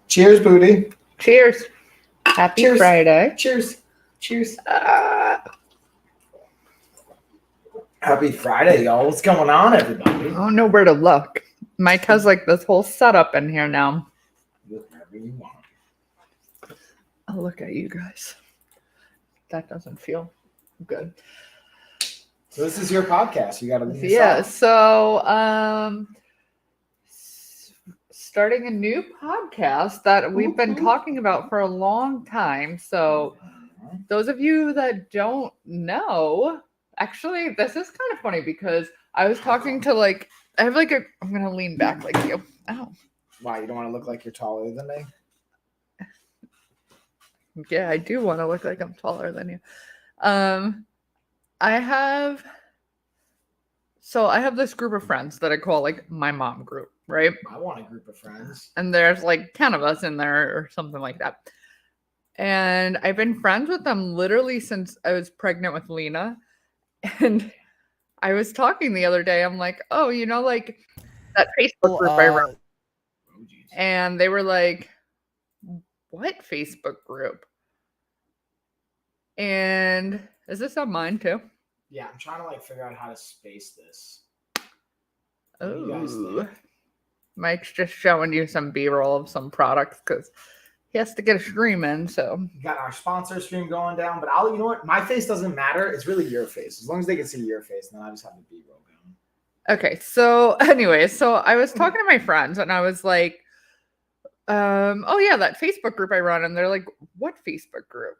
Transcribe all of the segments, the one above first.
Cheers, booty. Cheers. Happy Cheers. Friday. Cheers. Cheers. Happy Friday, y'all. What's going on, everybody? I don't know where to look. Mike has like this whole setup in here now. Look wherever you want. I'll look at you guys. That doesn't feel good. So this is your podcast. You got to leave this Yeah, off. so starting a new podcast that we've been talking about for a long time. So those of you that don't know, actually, this is kind of funny because I was talking to I'm going to lean back like you. Oh. Why, you don't want to look like you're taller than me? Yeah, I do want to look like I'm taller than you. I have this group of friends that I call like my mom group, right? I want a group of friends. And there's like 10 of us in there or something like that. And I've been friends with them literally since I was pregnant with Lena. And I was talking the other day, I'm like, oh, you know, like that Facebook group I run. And they were like, what Facebook group? And is this on mine too? Yeah, I'm trying to figure out how to space this. What do you guys Oh, think? Mike's just showing you some B-roll of some products because he has to get a stream in. So We got our sponsor stream going down, but you know what? My face doesn't matter. It's really your face. As long as they can see your face, then I just have the B-roll going. okay. So anyway, so I was talking to my friends and I was like, oh yeah, that Facebook group I run, and they're like, what Facebook group?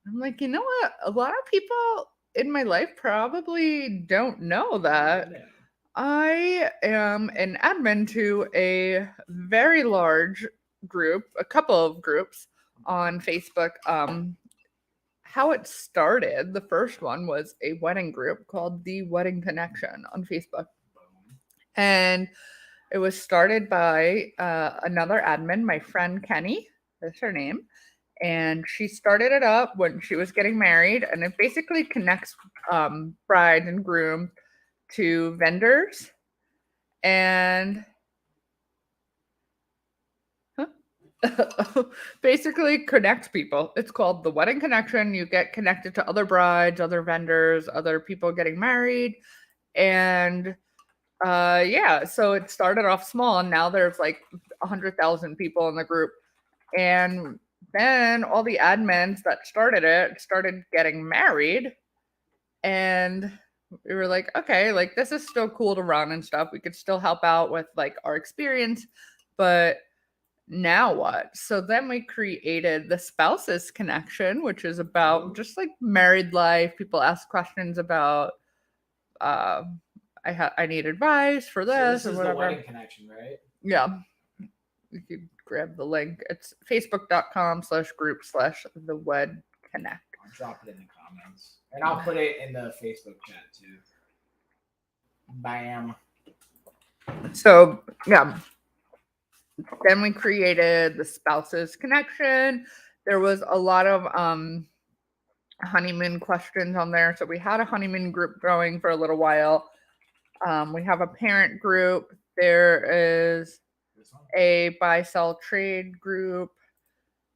I'm like, you know what? A lot of people in my life probably don't know that. Yeah. I am an admin to a very large group, a couple of groups on Facebook. How it started, the first one was a wedding group called The Wedding Connection on Facebook. And it was started by another admin, my friend Kenny, that's her name. And she started it up when she was getting married. And it basically connects bride and groom to vendors and basically connects people. It's called The Wedding Connection. You get connected to other brides, other vendors, other people getting married. And yeah, so it started off small and now there's like 100,000 people in the group. And then all the admins that started it started getting married. And we were like, okay, like this is still cool to run and stuff. We could still help out with like our experience, but now what? So then we created the Spouses Connection, which is about just like married life. People ask questions about I need advice for this So this or is whatever. the Wedding Connection, right? Yeah. You could grab the link. It's facebook.com/group/thewed connect. I'll drop it in the comments. And I'll put it in the Facebook chat too. Bam. So yeah. Then we created the Spouses Connection. There was a lot of honeymoon questions on there. So we had a honeymoon group going for a little while. We have a parent group. There is a buy, sell, trade group.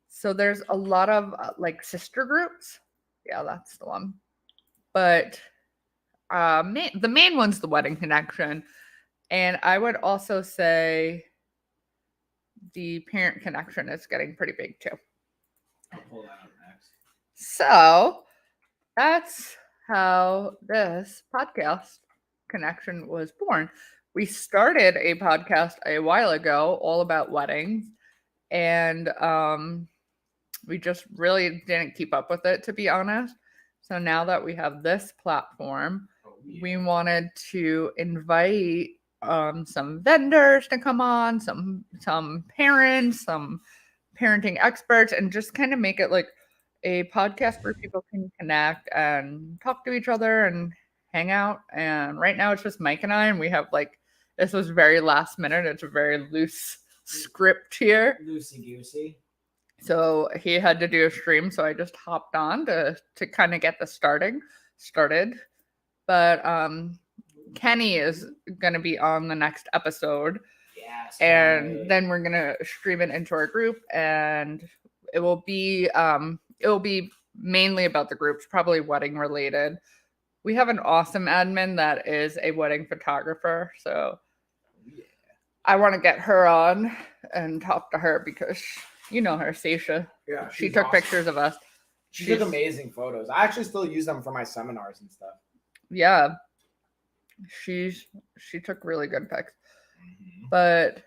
So there's a lot of like sister groups. Yeah, that's the one. But the main one's the Wedding Connection. And I would also say the Parent Connection is getting pretty big too. I'll pull that up next. So that's how this podcast connection was born. We started a podcast a while ago all about weddings, and we just really didn't keep up with it, to be honest. So now that we have this platform, we wanted to invite some vendors to come on, some parents, some parenting experts, and just kind of make it like a podcast where people can connect and talk to each other and hang out. And right now it's just Mike and I, and we have like, this was very last minute. It's a very loose script here. Loosey goosey. So he had to do a stream, so I just hopped on to kind of get the started. But Kenny is going to be on the next episode. Yeah. Yes. and then we're gonna stream it into our group, and it will be mainly about the groups, probably wedding related. We have an awesome admin that is a wedding photographer, so Yeah. I want to get her on and talk to her because you know her, Stacia. Yeah. She she's took awesome. pictures of us. She took amazing photos. I actually still use them for my seminars and stuff. Yeah, she took really good pics. Mhm. But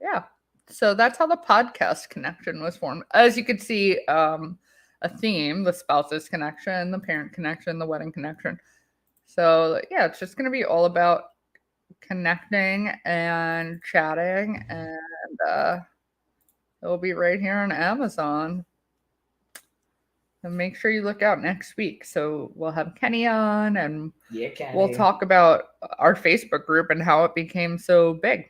yeah, so that's how the podcast connection was formed. As you could see, a theme: the spouses connection, the parent connection, the wedding connection. So yeah, it's just gonna be all about connecting and chatting, and it will be right here on Amazon. And make sure you look out next week. So we'll have Kenny on, and Yeah, Kenny. we'll talk about our Facebook group and how it became so big.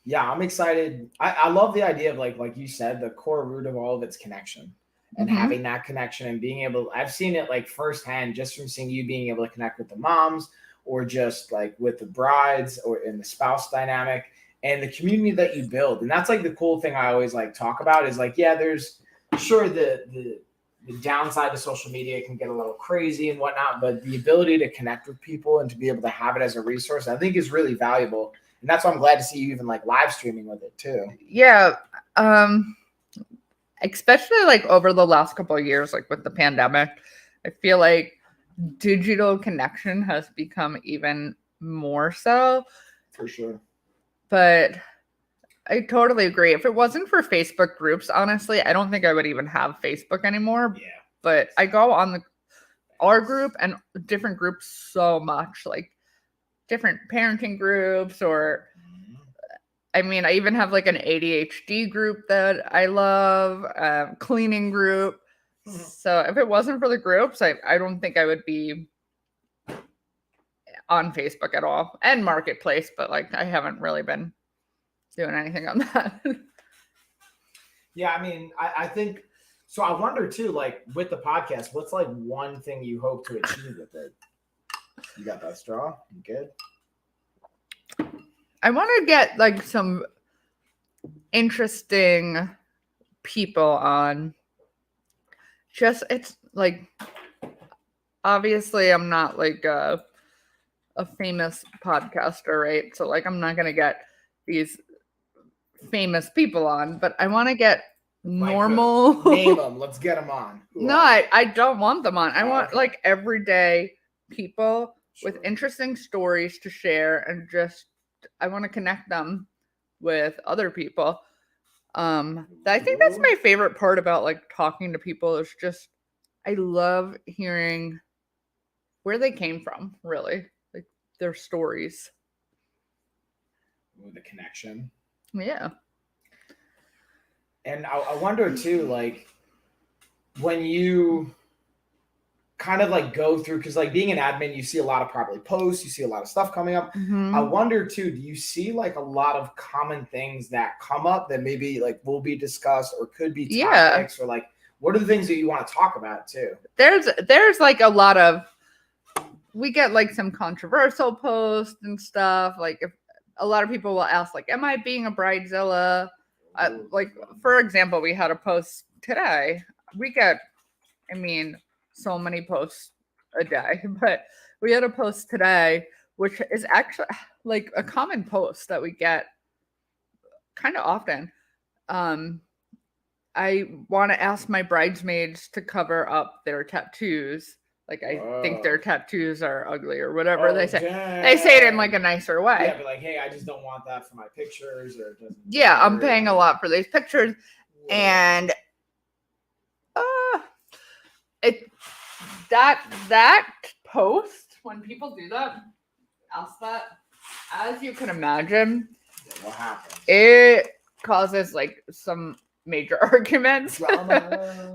Yeah, I'm excited. I love the idea of like you said, the core root of all of it's connection. And Mhm. having that connection and being able, I've seen it like firsthand just from seeing you being able to connect with the moms or just like with the brides or in the spouse dynamic and the community that you build. And that's like the cool thing I always like talk about is like, yeah, there's sure the downside to social media can get a little crazy and whatnot, but the ability to connect with people and to be able to have it as a resource, I think is really valuable. And that's why I'm glad to see you even like live streaming with it too. Yeah. Especially like over the last couple of years, like with the pandemic, I feel like digital connection has become even more so. For sure. But I totally agree. If it wasn't for Facebook groups, honestly, I don't think I would even have Facebook anymore. Yeah. But I go on our group and different groups so much, like different parenting groups, or I mean, I even have like an ADHD group that I love, cleaning group. So if it wasn't for the groups, I don't think I would be on Facebook at all, and Marketplace, but like I haven't really been doing anything on that. Yeah, I mean, I think so. I wonder too, like with the podcast, what's like one thing you hope to achieve with it? You got that straw? You good? I want to get like some interesting people on. Just it's like obviously I'm not like a famous podcaster, right? So like I'm not gonna get these famous people on, but I want to get normal. Name them. Let's get them on. No, I don't want them on. I want okay. like everyday people with Sure. interesting stories to share, and just I want to connect them with other people. I think that's my favorite part about like talking to people is just I love hearing where they came from, really, like their stories. With the connection. Yeah. And I wonder too, like when you kind of like go through, because like being an admin, you see a lot of probably posts, you see a lot of stuff coming up. Mhm. I wonder too, do you see like a lot of common things that come up that maybe like will be discussed or could be topics or like what are the things that you want to talk about too? There's like a lot of we get like some controversial posts and stuff. Like if a lot of people will ask, like, am I being a bridezilla? Like for example, we had a post today. We get, I mean, so many posts a day, but we had a post today, which is actually like a common post that we get kind of often. I want to ask my bridesmaids to cover up their tattoos. Like I think their tattoos are ugly or whatever they say. Dang. They say it in like a nicer way. Yeah, but like, hey, I just don't want that for my pictures, or it doesn't. Yeah, I'm paying a lot for these pictures, and that post when people do that, ask that, as you can imagine, what happens? It causes like some major arguments.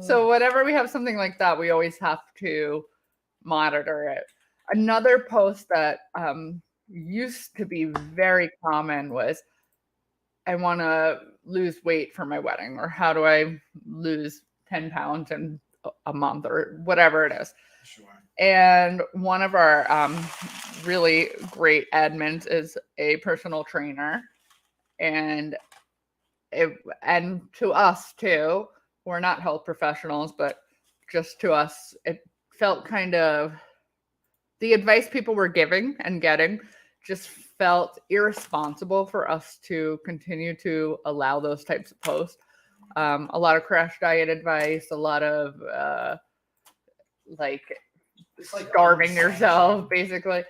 So whenever we have something like that, we always have to monitor it. Another post that used to be very common was, I want to lose weight for my wedding, or how do I lose 10 pounds in a month, or whatever it is. Sure. And one of our really great admins is a personal trainer. And and to us too, we're not health professionals, but just to us, it felt kind of the advice people were giving and getting just felt irresponsible for us to continue to allow those types of posts. A lot of crash diet advice, a lot of like starving yourself, basically.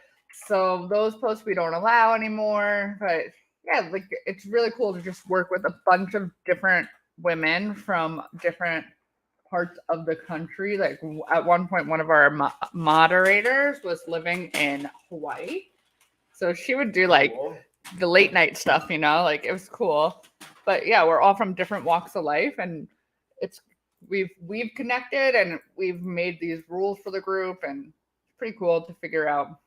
So those posts we don't allow anymore. But yeah, like it's really cool to just work with a bunch of different women from different parts of the country. Like at one point, one of our moderators was living in Hawaii. So she would do like the late night stuff, like it was cool. But yeah, we're all from different walks of life, and it's we've connected and we've made these rules for the group, and it's pretty cool to figure out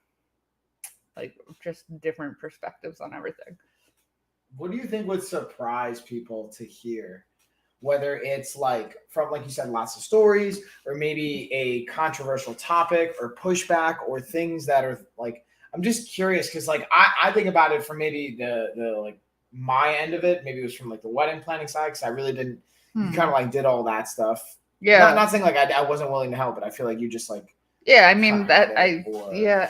like just different perspectives on everything. What do you think would surprise people to hear? Whether it's like from, like you said, lots of stories, or maybe a controversial topic or pushback, or things that are like, I'm just curious because like I think about it from maybe the like my end of it. Maybe it was from like the wedding planning side, because I really didn't. You kind of like did all that stuff. Yeah. Not saying like I wasn't willing to help, but I feel like you just like. Yeah, I mean that yeah.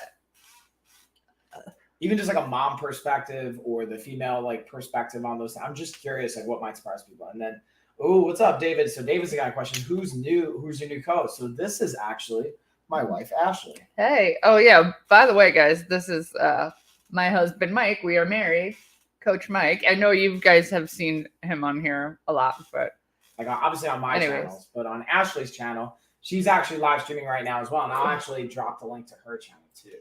Even just like a mom perspective or the female like perspective on those. I'm just curious like what might surprise people. And then, oh, what's up, David? So David's got a question. Who's new? Who's your new co-host? So this is actually my wife, Ashley. Hey. Oh yeah. By the way, guys, this is my husband, Mike. We are married. Coach Mike. I know you guys have seen him on here a lot, but like obviously on my channels, but on Ashley's channel, she's actually live streaming right now as well. And I'll actually drop the link to her channel too.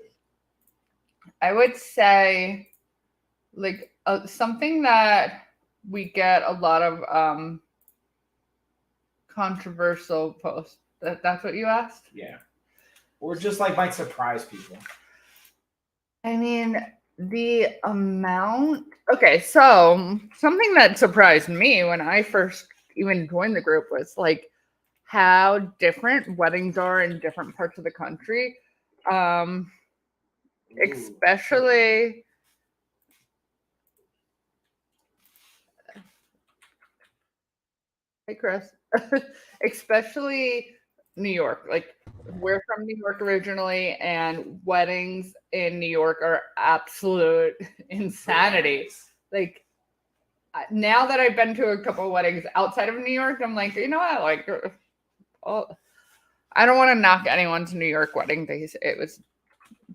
I would say like something that we get a lot of controversial posts. That's what you asked? Yeah. Or just like might surprise people. I mean, the amount. Okay, so something that surprised me when I first even joined the group was like how different weddings are in different parts of the country. Especially hey Chris. Especially New York. Like we're from New York originally, and weddings in New York are absolute insanity. Like now that I've been to a couple of weddings outside of New York, I'm like, you know what? Like, I don't want to knock anyone's New York wedding. It was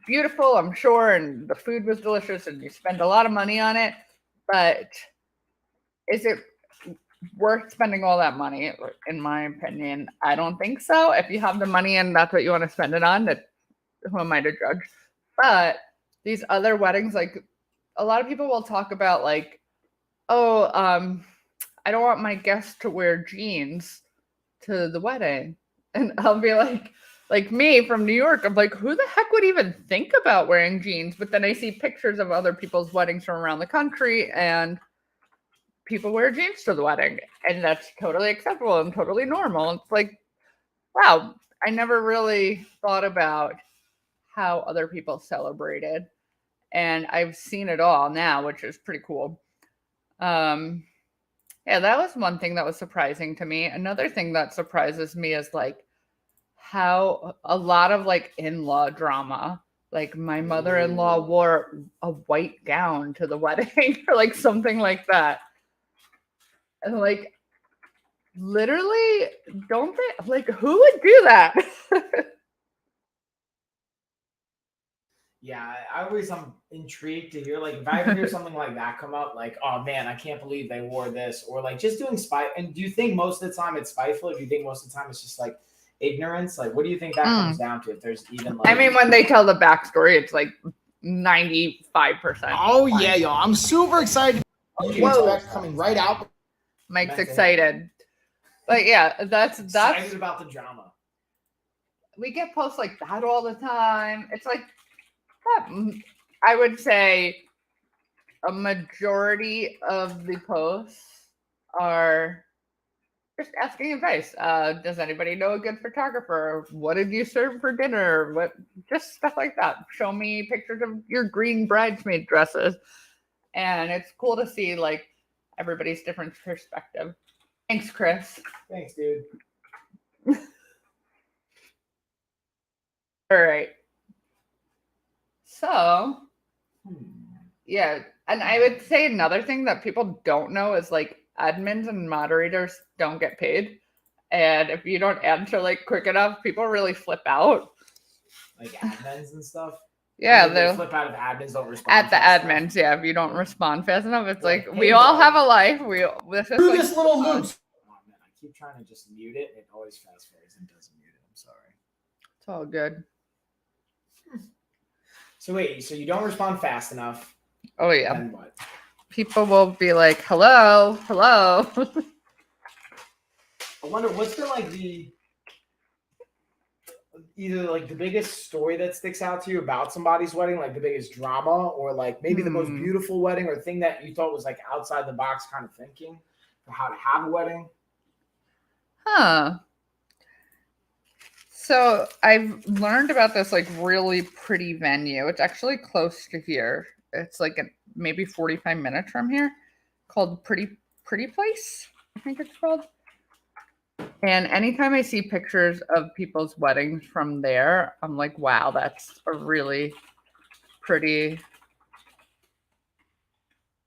beautiful, I'm sure, and the food was delicious, and you spend a lot of money on it. But is it worth spending all that money? In my opinion, I don't think so. If you have the money and that's what you want to spend it on, that who am I to judge? But these other weddings, like a lot of people will talk about like, oh, I don't want my guests to wear jeans to the wedding. And I'll be like me from New York, I'm like, who the heck would even think about wearing jeans? But then I see pictures of other people's weddings from around the country, and people wear jeans to the wedding, and that's totally acceptable and totally normal. It's like, wow, I never really thought about how other people celebrated, and I've seen it all now, which is pretty cool. Yeah, that was one thing that was surprising to me. Another thing that surprises me is like how a lot of like in-law drama. Like my mother-in-law wore a white gown to the wedding or like something like that. And like literally, don't they like who would do that? Yeah, I'm intrigued to hear like if I ever hear something like that come up, like, oh man, I can't believe they wore this, or like just doing spite. And do you think most of the time it's spiteful, or do you think most of the time it's just like ignorance? Like, what do you think that comes down to? If there's even like, I mean, when they tell the backstory, it's like 95%. Oh yeah, y'all! I'm super excited. You can expect coming right out. Mike's excited, but yeah, that's excited about the drama. We get posts like that all the time. It's like, I would say a majority of the posts are just asking advice. Does anybody know a good photographer? What did you serve for dinner? What, just stuff like that. Show me pictures of your green bridesmaid dresses. And it's cool to see like everybody's different perspective. Thanks, Chris. Thanks, dude. All right. So, yeah. And I would say another thing that people don't know is like admins and moderators don't get paid. And if you don't answer like quick enough, people really flip out. Like admins and stuff. Yeah, they they'll flip out if admins don't respond. at the fast admins. enough. Yeah, if you don't respond fast enough, it's like Hey, we all bro. have a life. This is Through like, this little loop. Oh, man, I keep trying to just mute it, and it always fast forwards and doesn't mute it. I'm sorry. it's all good. So wait, so you don't respond fast enough? Oh yeah, Then what? people will be like, "Hello, hello." I wonder what's been like either like the biggest story that sticks out to you about somebody's wedding, like the biggest drama, or like maybe the most beautiful wedding, or thing that you thought was like outside the box kind of thinking for how to have a wedding. Huh. So I've learned about this like really pretty venue. It's actually close to here. It's like maybe 45 minutes from here, called Pretty Place, I think it's called. And anytime I see pictures of people's weddings from there, I'm like, wow, that's a really pretty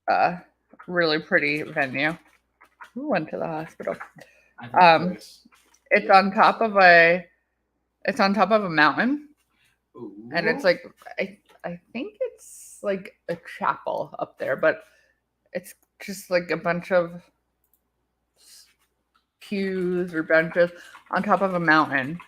venue. Who went to the hospital? It's on top of a mountain. Ooh. And it's like I think it's like a chapel up there, but it's just like a bunch of pews or benches on top of a mountain,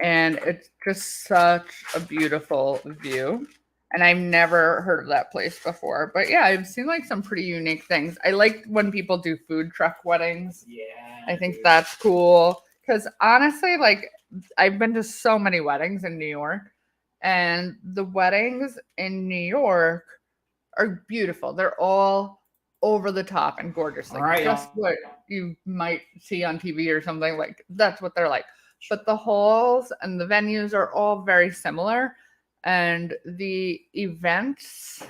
and it's just such a beautiful view. And I've never heard of that place before, but yeah, I've seen like some pretty unique things. I like when people do food truck weddings. Yeah, I think that's cool because honestly, like I've been to so many weddings in New York, and the weddings in New York are beautiful. They're all over the top and gorgeous. Like right, just what you might see on TV or something, like that's what they're like. But the halls and the venues are all very similar. And the events,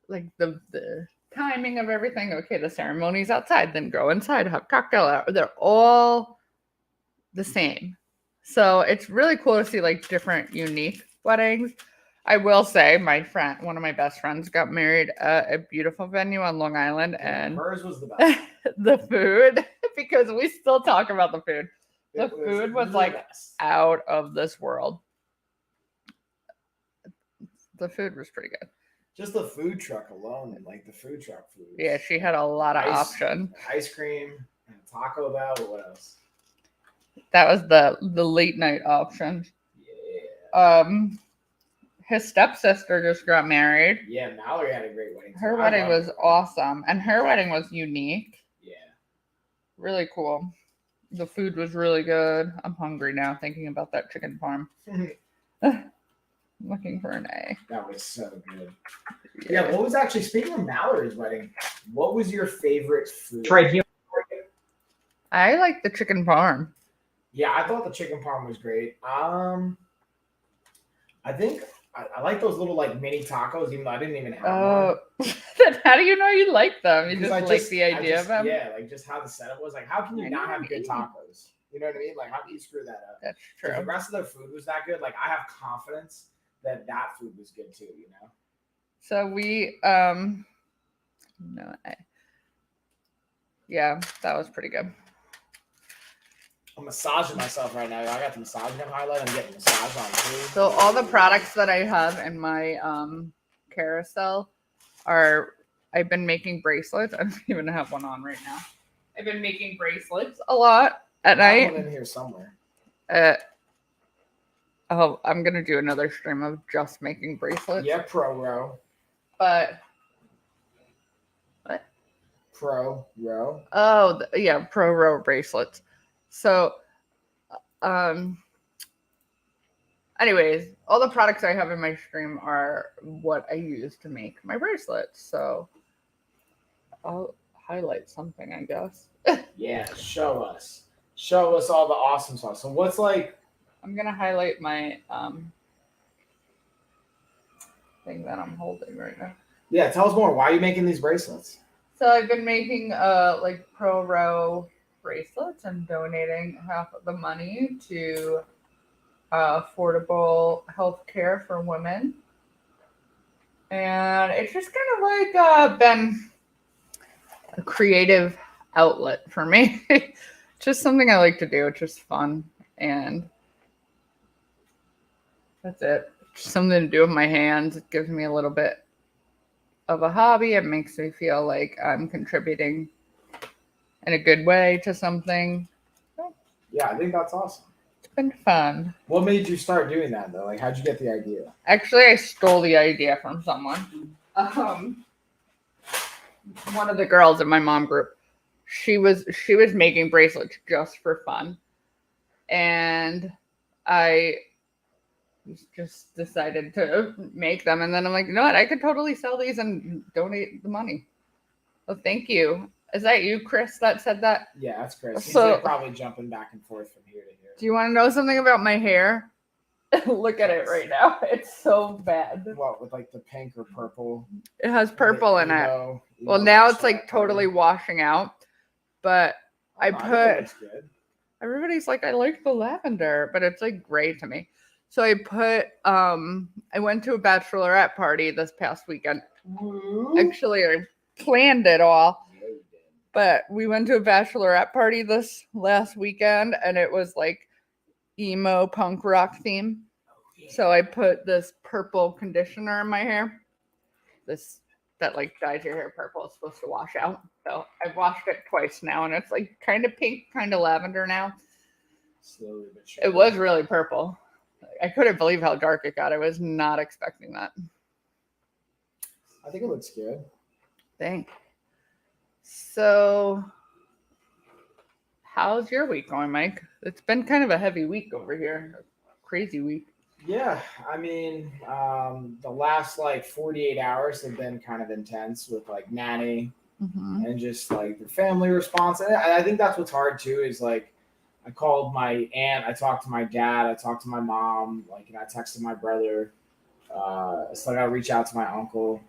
like the timing of everything, okay, the ceremony's outside, then go inside, have cocktail hour. They're all the same. So it's really cool to see like different unique weddings. I will say one of my best friends got married at a beautiful venue on Long Island, and hers was the best. the food, because we still talk about the food. The food was like out of this world. The food was pretty good. Just the food truck alone, and like the food truck food. Yeah, she had a lot of options. Ice cream and Taco Bell. What else? That was the late night option. Yeah. His stepsister just got married. Yeah, Mallory had a great wedding. Her wedding was awesome, and her wedding was unique. Yeah. Really cool. The food was really good. I'm hungry now thinking about that chicken parm. Looking for an A. That was so good. Yeah, what was actually, speaking of Mallory's wedding, what was your favorite food? Right here. I like the chicken parm. Yeah, I thought the chicken parm was great. I think I like those little like mini tacos, even though I didn't even have one. How do you know you like them? You Because just like the idea of them? Yeah, like just how the setup was. Like, how can you not have good tacos? You know what I mean? Like, how can you screw that up? That's true. If the rest of their food was that good, like I have confidence that food was good too, you know? So we, yeah, that was pretty good. I'm massaging myself right now. I got the massage gun highlight. I'm getting massage on too. So all the products that I have in my carousel I've been making bracelets. I don't even have one on right now. I've been making bracelets a lot at night. I have one in here somewhere. I'm gonna do another stream of just making bracelets. Yeah, Pro Row. But what? Pro Row. Oh, yeah, Pro Row bracelets. So, anyways, all the products I have in my stream are what I use to make my bracelets. So I'll highlight something, I guess. Yeah, show us. Show us all the awesome stuff. So what's like I'm gonna highlight my thing that I'm holding right now. yeah, tell us more. Why are you making these bracelets? So I've been making like Pro Row bracelets and donating half of the money to affordable health care for women. And it's just kind of like been a creative outlet for me. Just something I like to do. It's just fun. And that's it. Just something to do with my hands. It gives me a little bit of a hobby. It makes me feel like I'm contributing in a good way to something. Yeah, I think that's awesome. It's been fun. What made you start doing that though? Like, how'd you get the idea? Actually, I stole the idea from someone. One of the girls in my mom group, she was making bracelets just for fun, and I just decided to make them. And then I'm like, you know what? I could totally sell these and donate the money. Oh, thank you. Is that you, Chris, that said that? Yeah, that's Chris. He's So- like probably jumping back and forth from here to here. Do you want to know something about my hair? Look at it right now. It's so bad. What, with like the pink or purple? It has purple in it. Emo Well, now it's extra like totally color? washing out. But I think it put, looks good. everybody's like, I like the lavender, but it's like gray to me. So I put, I went to a bachelorette party this past weekend. Woo. Actually, I planned it all. Yeah, you did. But we went to a bachelorette party this last weekend, and it was like emo punk rock theme. So I put this purple conditioner in my hair. This that like dyes your hair purple. It's supposed to wash out. So I've washed it twice now, and it's like kind of pink, kind of lavender now. Slowly but surely. It was really purple. I couldn't believe how dark it got. I was not expecting that. I think it looks good. Thanks. So, how's your week going, Mike? It's been kind of a heavy week over here. A crazy week. Yeah, I mean, the last like 48 hours have been kind of intense with like nanny Mm-hmm. and just like the family response. And I think that's what's hard too is like I called my aunt, I talked to my dad, I talked to my mom, like, and I texted my brother. So I got to reach out to my uncle.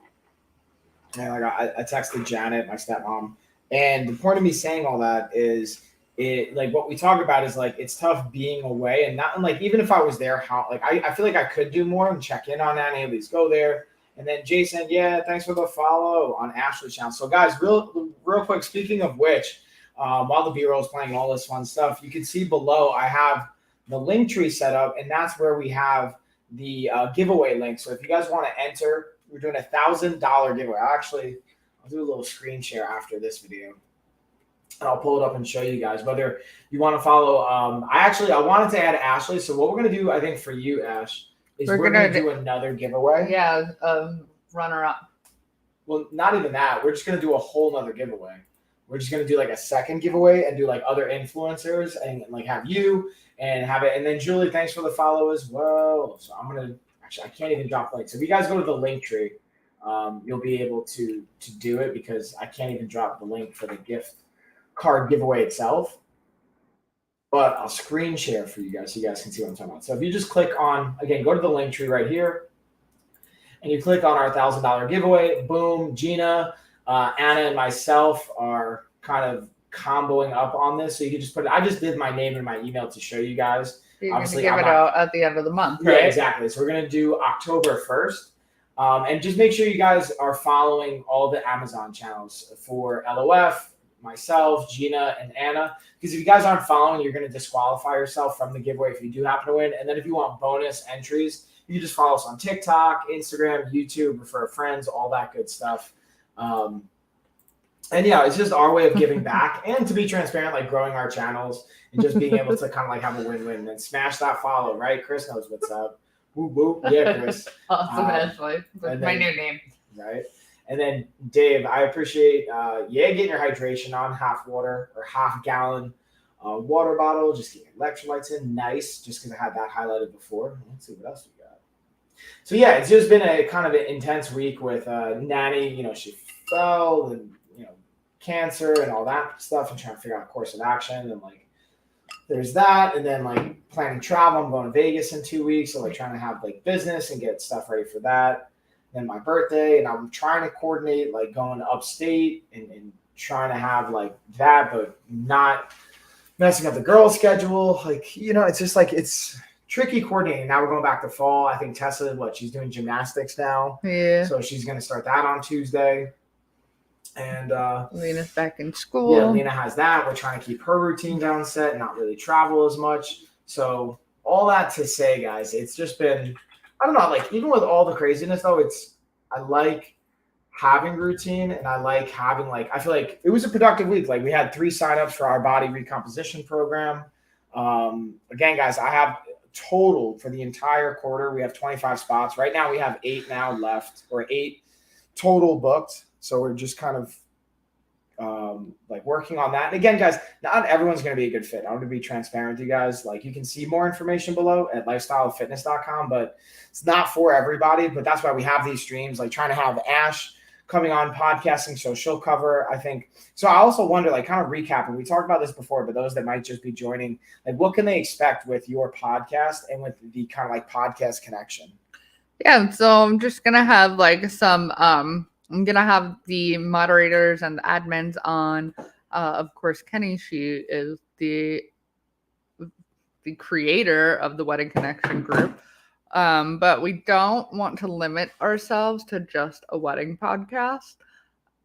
And like I texted Janet, my stepmom. And the point of me saying all that is it like what we talk about is like it's tough being away and not like even if I was there, how like I feel like I could do more and check in on Annie, at least go there. And then Jason, yeah, thanks for the follow on Ashley's channel. So guys, real quick, speaking of which, while the B-roll is playing all this fun stuff, you can see below I have the link tree set up, and that's where we have the giveaway link. So if you guys want to enter, we're doing $1,000 giveaway. I'll do a little screen share after this video. And I'll pull it up and show you guys whether you want to follow. I wanted to add Ashley. So what we're going to do, I think for you, Ash, is we're going to do another giveaway. Yeah, runner up. Well, not even that. We're just going to do a whole nother giveaway. We're just going to do like a second giveaway and do like other influencers and like have you and have it. And then Julie, thanks for the follow as well. So I'm going to, actually, I can't even drop links. So if you guys go to the link tree, you'll be able to do it because I can't even drop the link for the gift card giveaway itself. But I'll screen share for you guys so you guys can see what I'm talking about. So if you just click on, again, go to the link tree right here and you click on our $1,000 giveaway, boom, Gina, Anna and myself are kind of comboing up on this. So you can just put it, I just did my name and my email to show you guys. You're going to Obviously, give I'm it not- out at the end of the month, right? Yeah, exactly. So we're going to do October 1st. And just make sure you guys are following all the Amazon channels for LOF, myself, Gina, and Anna. Because if you guys aren't following, you're going to disqualify yourself from the giveaway if you do happen to win. And then if you want bonus entries, you can just follow us on TikTok, Instagram, YouTube, refer friends, all that good stuff. And yeah, it's just our way of giving back and to be transparent, like growing our channels and just being able to kind of like have a win-win and smash that follow, right? Chris knows what's up. Whoop, whoop. Yeah, Chris. Awesome, Ashley. That's and my then- new name. Right. And then Dave, I appreciate getting your hydration on, half water or half gallon water bottle. Just get your electrolytes in, nice. Just because I had that highlighted before. Let's see what else we got. So yeah, it's just been a kind of an intense week with Nanny. You know, she fell and cancer and all that stuff and trying to figure out a course of action and like there's that, and then like planning travel. I'm going to Vegas in 2 weeks, so like trying to have like business and get stuff ready for that. Then my birthday, and I'm trying to coordinate like going upstate and trying to have like that, but not messing up the girls' schedule. Like, it's just like it's tricky coordinating. Now we're going back to fall. I think Tessa, she's doing gymnastics now. Yeah. So she's gonna start that on Tuesday. And Lena's back in school. Yeah, Lena has that. We're trying to keep her routine down set, not really travel as much. So all that to say, guys, it's just been, I don't know, like even with all the craziness though, I like having routine and I like having I feel like it was a productive week. Like we had 3 signups for our body recomposition program. Again, guys, I have total for the entire quarter. We have 25 spots. Right now we have 8 now left, or 8 total booked. So we're just kind of working on that. And again, guys, not everyone's going to be a good fit. I'm going to be transparent with you guys. Like you can see more information below at lifestylefitness.com, but it's not for everybody. But that's why we have these streams, like trying to have Ash coming on podcasting. So she'll cover, I think. So I also wonder, kind of recapping, we talked about this before, but those that might just be joining, what can they expect with your podcast and with the kind of podcast connection? Yeah. So I'm just going to have some, I'm going to have the moderators and the admins on. Of course, Kenny, she is the creator of the Wedding Connection group. But we don't want to limit ourselves to just a wedding podcast.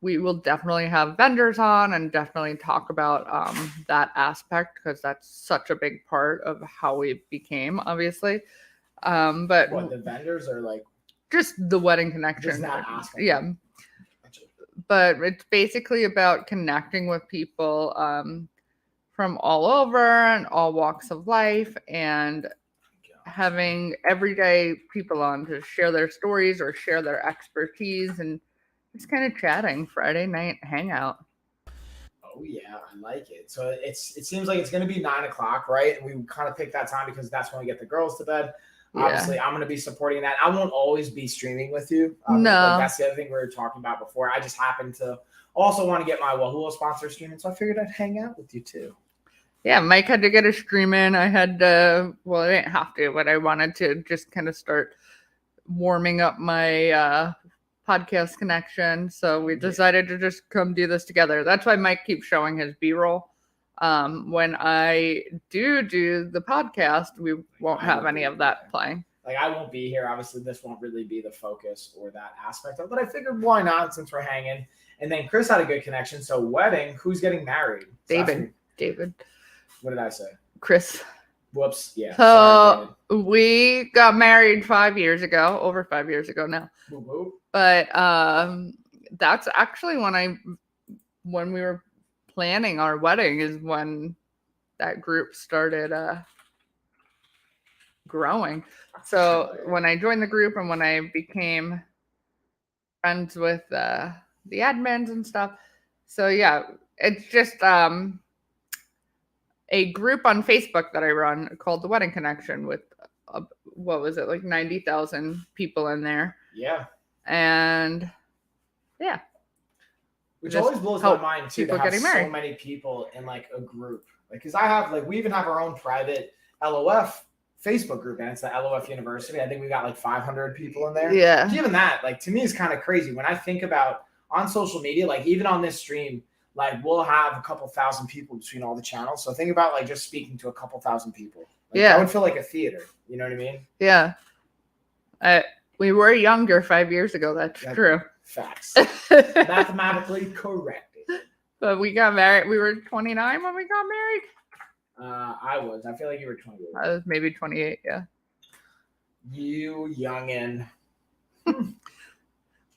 We will definitely have vendors on and definitely talk about that aspect because that's such a big part of how we became, obviously. But what, the vendors are just the Wedding Connection. Just that aspect. Yeah. But it's basically about connecting with people from all over and all walks of life and having everyday people on to share their stories or share their expertise and just kind of chatting. Friday night hangout. Oh yeah, I like it. So it seems like it's going to be 9:00, right? And we kind of picked that time because that's when we get the girls to bed. Yeah. Obviously, I'm going to be supporting that. I won't always be streaming with you. No. That's the other thing we were talking about before. I just happened to also want to get my Wahoo sponsor streaming, so I figured I'd hang out with you too. Yeah, Mike had to get a stream in. I had to, I didn't have to, but I wanted to just kind of start warming up my podcast connection. So we decided to just come do this together. That's why Mike keeps showing his B-roll. When I do the podcast, we won't have any of that playing. I won't be here. Obviously, this won't really be the focus or that aspect of it. But I figured, why not, since we're hanging? And then Chris had a good connection. So wedding, who's getting married? David. What did I say? Chris. Whoops. Yeah. So we got married 5 years ago, over 5 years ago now. Woo-woo. But that's actually when we were planning our wedding is when that group started growing. So when I joined the group and when I became friends with the admins and stuff. So yeah, it's just a group on Facebook that I run called the Wedding Connection with 90,000 people in there. Yeah. And yeah. Which always blows my mind too, to have so many people in a group. Because we even have our own private LOF Facebook group, and it's the LOF University. I think we got 500 people in there. Yeah. Given that, to me, is kind of crazy. When I think about on social media, even on this stream, we'll have a couple thousand people between all the channels. So think about just speaking to a couple thousand people. Yeah. That would feel like a theater. You know what I mean? Yeah. We were younger 5 years ago. That's true. Facts. Mathematically correct. But we got married. We were 29 when we got married. I feel like you were 28. I was maybe 28. Yeah. You youngin'.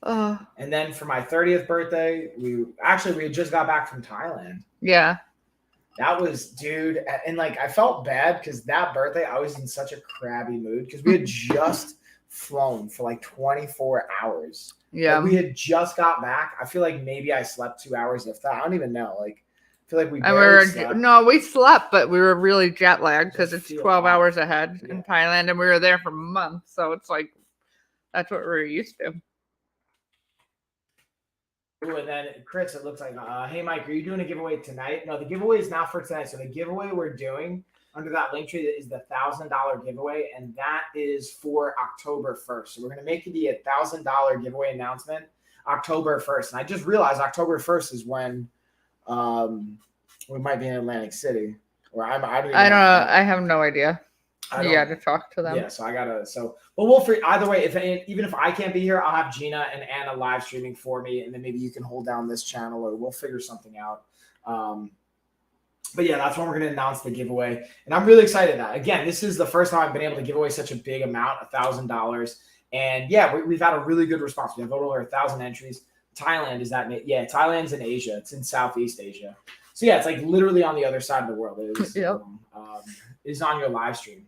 And then for my 30th birthday, we had just got back from Thailand. Yeah. That was, dude, and I felt bad because that birthday I was in such a crabby mood because we had just flown for 24 hours. Yeah. We had just got back. I feel like maybe I slept 2 hours if that. I don't even know. I feel like we slept. No, we slept, but we were really jet lagged because it's 12 hours ahead in Thailand, and we were there for months. So it's that's what we're used to. Ooh, and then Chris, it looks like, hey Mike, are you doing a giveaway tonight? No, the giveaway is not for tonight. So the giveaway we're doing under that link tree is the $1,000 giveaway, and that is for October 1st. So we're gonna make the $1,000 giveaway announcement October 1st. And I just realized October 1st is when we might be in Atlantic City. Or I don't even I don't know. know. I have no idea. You got to talk to them. Yeah, so I gotta. But we'll either way. Even if I can't be here, I'll have Gina and Anna live streaming for me, and then maybe you can hold down this channel, or we'll figure something out. But yeah, that's when we're gonna announce the giveaway, and I'm really excited. That again, this is the first time I've been able to give away such a big amount, $1,000, and yeah, we've had a really good response. We have over 1,000 entries. Thailand is that? Yeah, Thailand's in Asia. It's in Southeast Asia. So yeah, it's like literally on the other side of the world. It is, Yep. Is on your live stream.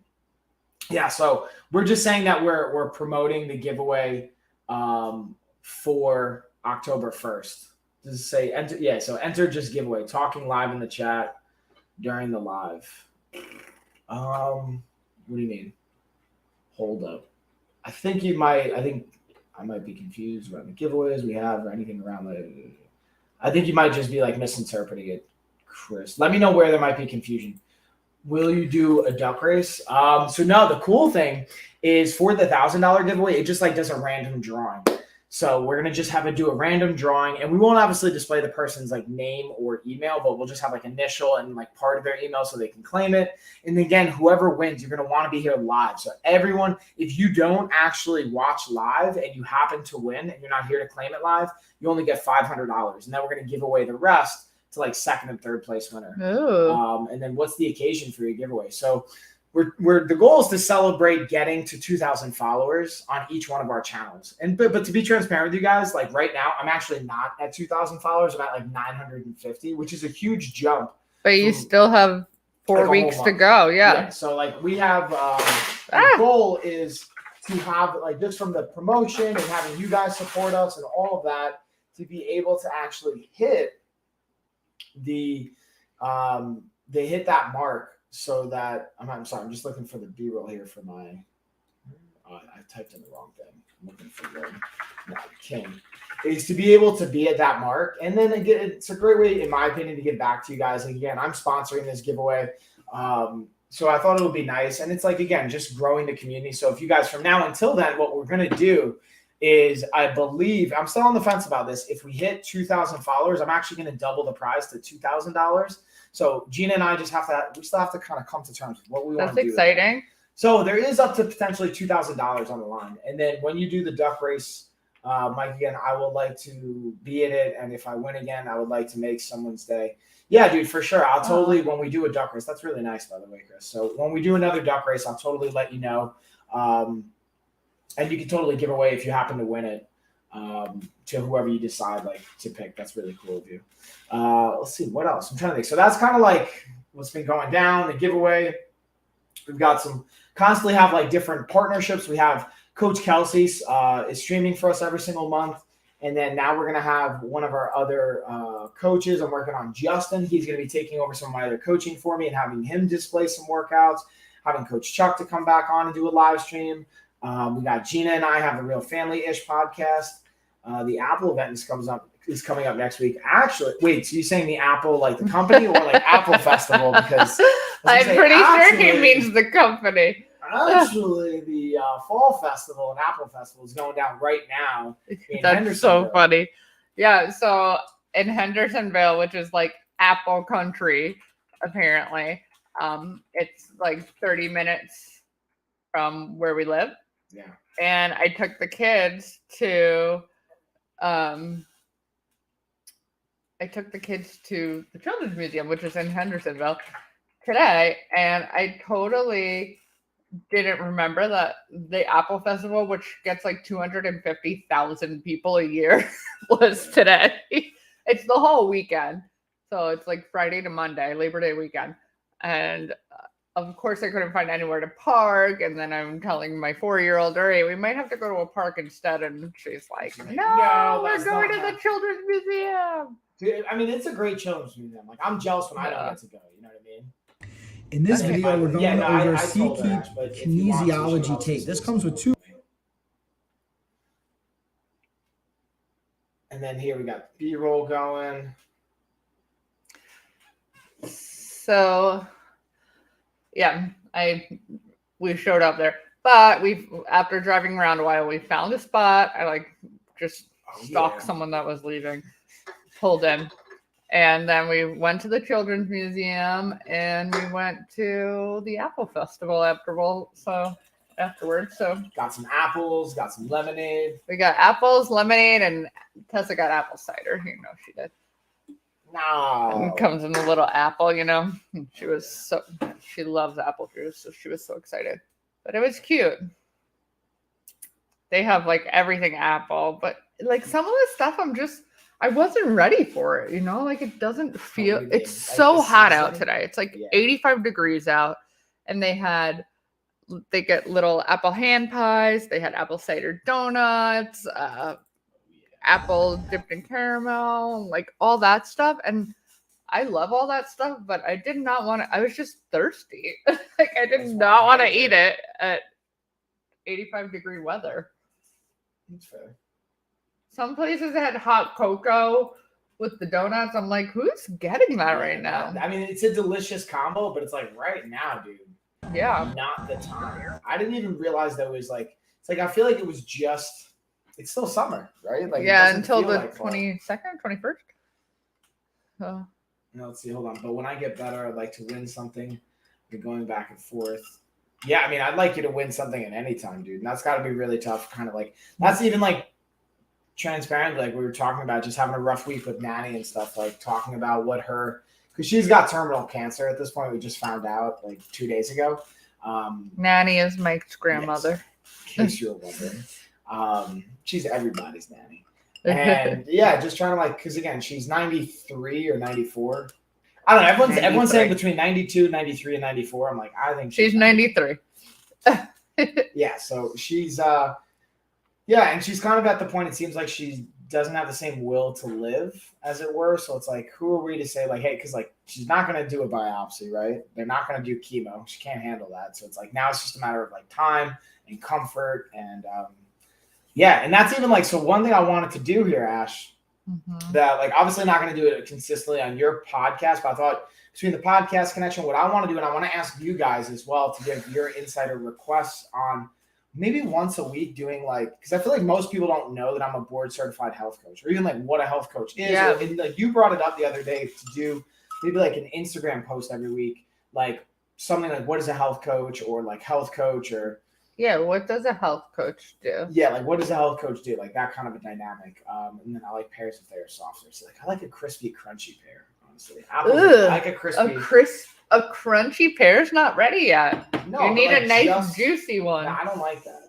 Yeah, so we're just saying that we're promoting the giveaway for October 1st. Does it say enter? Yeah, so enter just giveaway. Talking live in the chat during the live. What do you mean? Hold up. I think I might be confused around the giveaways we have or anything around the. I think you might just be like misinterpreting it, Chris. Let me know where there might be confusion. Will you do a duck race? So no, the cool thing is for the $1,000 giveaway, it just like does a random drawing. So we're gonna just have it do a random drawing, and we won't obviously display the person's like name or email, but we'll just have like initial and like part of their email so they can claim it. And again, whoever wins, you're gonna want to be here live. So everyone, if you don't actually watch live and you happen to win and you're not here to claim it live, you only get $500, and then we're gonna give away the rest to like second and third place winner. And then what's the occasion for your giveaway? So the goal is to celebrate getting to 2,000 followers on each one of our channels. And but to be transparent with you guys, like right now, I'm actually not at 2,000 followers. I'm at like 950, which is a huge jump. But you still have 4 weeks to go. Yeah. So like we have the goal is to have like just from the promotion and having you guys support us and all of that to be able to actually hit hit that mark. So that I'm sorry, I'm just looking for the B-roll here for my. I typed in the wrong thing. I'm looking for the king. Is to be able to be at that mark, and then again, it's a great way, in my opinion, to give back to you guys. Like, again, I'm sponsoring this giveaway, so I thought it would be nice, and it's like again, just growing the community. So if you guys from now until then, what we're gonna do is, I believe I'm still on the fence about this. If we hit 2,000 followers, I'm actually gonna double the prize to $2,000. So Gina and I we still have to kind of come to terms with what we want to do. That's exciting. So there is up to potentially $2,000 on the line. And then when you do the duck race, Mike, again, I would like to be in it. And if I win again, I would like to make someone's day. Yeah, dude, for sure. I'll totally, when we do a duck race, that's really nice, by the way, Chris. So when we do another duck race, I'll totally let you know. And you can totally give away if you happen to win it. To whoever you decide like to pick. That's really cool of you. Let's see what else I'm trying to think. So that's kind of like what's been going down, the giveaway. We've got constantly have like different partnerships. We have Coach Kelsey is streaming for us every single month. And then now we're going to have one of our other coaches. I'm working on Justin. He's going to be taking over some of my other coaching for me and having him display some workouts, having Coach Chuck to come back on and do a live stream. We got Gina and I have a Real Family-ish podcast. The Apple event is coming up next week. Actually, wait, so you're saying the Apple, like the company, or like Apple Festival? Because I'm pretty sure he means the company. Actually, the Fall Festival and Apple Festival is going down right now. That's so funny. Yeah, so in Hendersonville, which is like Apple country, apparently, it's like 30 minutes from where we live. Yeah. And I took the kids to the Children's Museum, which is in Hendersonville today, and I totally didn't remember that the Apple Festival, which gets like 250,000 people a year, was today. It's the whole weekend. So it's like Friday to Monday, Labor Day weekend. And of course, I couldn't find anywhere to park. And then I'm telling my 4-year-old, all right, we might have to go to a park instead. And she's like, no, we're going to the Children's Museum. Dude, I mean, it's a great children's museum. Like, I'm jealous when I don't get to go. You know what I mean? In this video, we're going over SeaKeep kinesiology tape. This comes with 2. And then here we got B-roll going. So, yeah, we showed up there, but after driving around a while, we found a spot. I like just stalked someone that was leaving, pulled in, and then we went to the Children's Museum and we went to the Apple Festival afterwards. So got some apples, got some lemonade. We got apples, lemonade, and Tessa got apple cider. You know she did. No. And it comes in a little apple, you know. She loves apple juice, so she was so excited. But it was cute. They have like everything apple, but like some of the stuff I wasn't ready for it, you know? Like it doesn't feel it's so hot out today. It's like 85 degrees out, and they get little apple hand pies, they had apple cider donuts, apple dipped in caramel, like all that stuff. And I love all that stuff, but I did not want to. I was just thirsty. Like I did not want to eat it at 85-degree weather. That's fair. Some places had hot cocoa with the donuts. I'm like, who's getting that right now? I mean, it's a delicious combo, but it's like right now, dude. Yeah. Not the time. I didn't even realize that it was like, it's like, I feel like it was just, it's still summer, right? Like until the 22nd, 21st. No, let's see, hold on. But when I get better, I'd like to win something. You're going back and forth. Yeah, I mean, I'd like you to win something at any time, dude. And that's got to be really tough. Kind of like, that's even like transparent. Like we were talking about just having a rough week with Nanny and stuff, like talking about because she's got terminal cancer at this point. We just found out like 2 days ago. Nanny is Mike's grandmother. Yes, in case you're wondering. She's everybody's nanny. And yeah, just trying to like, because again, she's 93 or 94. I don't know. Everyone's saying between 92, 93, and 94. I'm like, I think she's 93. Yeah, so she's and she's kind of at the point, it seems like she doesn't have the same will to live, as it were. So it's like, who are we to say, like, hey, because like she's not going to do a biopsy, right? They're not going to do chemo. She can't handle that. So it's like now it's just a matter of like time and comfort. And and that's even like, so one thing I wanted to do here, Ash, that like obviously not going to do it consistently on your podcast, but I thought between the podcast connection, what I want to do, and I want to ask you guys as well to give your insider requests on maybe once a week doing like, because I feel like most people don't know that I'm a board certified health coach, or even like what a health coach is. Yeah. And like you brought it up the other day to do maybe like an Instagram post every week, like something like what is a health coach, or like health coach, or what does a health coach do? Yeah, like what does a health coach do? Like that kind of a dynamic. And then I like pears if they are softer. So like I like a crispy, crunchy pear, honestly. Apples, I like a crispy. A crunchy pear is not ready yet. No, you need a nice juicy one. No, I don't like that.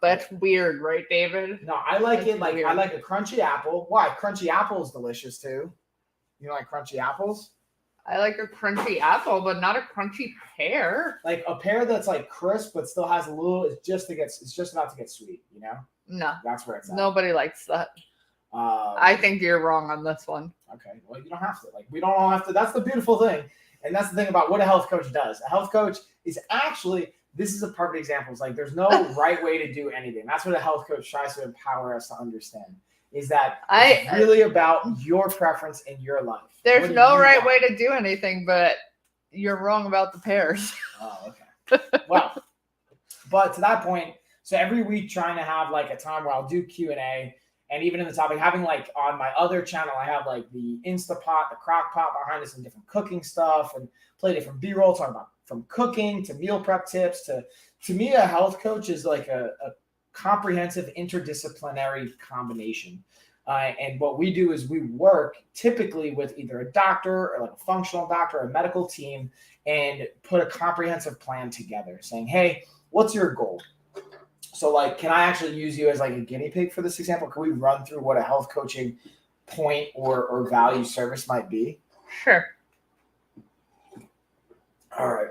That's weird, right, David? No, I like it like weird. I like a crunchy apple. Why? Crunchy apple is delicious too. You like crunchy apples? I like a crunchy apple, but not a crunchy pear. Like a pear that's like crisp but still has a little. It's just about to get sweet. You know? No, that's where it's at. Nobody likes that. I think you're wrong on this one. Okay, well you don't have to. Like we don't all have to. That's the beautiful thing, and that's the thing about what a health coach does. A health coach is actually. This is a perfect example. It's like there's no right way to do anything. That's what a health coach tries to empower us to understand. Is that it's really about your preference in your life. There's no right way to do anything, but you're wrong about the pears. Oh, okay. Well, but to that point, so every week trying to have like a time where I'll do Q&A, and even in the topic, having like on my other channel, I have like the Instapot, the crock pot behind us, and different cooking stuff, and play different B-roll, talking about from cooking to meal prep tips to me, a health coach is like a comprehensive interdisciplinary combination. And what we do is we work typically with either a doctor or like a functional doctor or a medical team and put a comprehensive plan together saying, hey, what's your goal? So like, can I actually use you as like a guinea pig for this example? Can we run through what a health coaching point or value service might be? Sure. All right.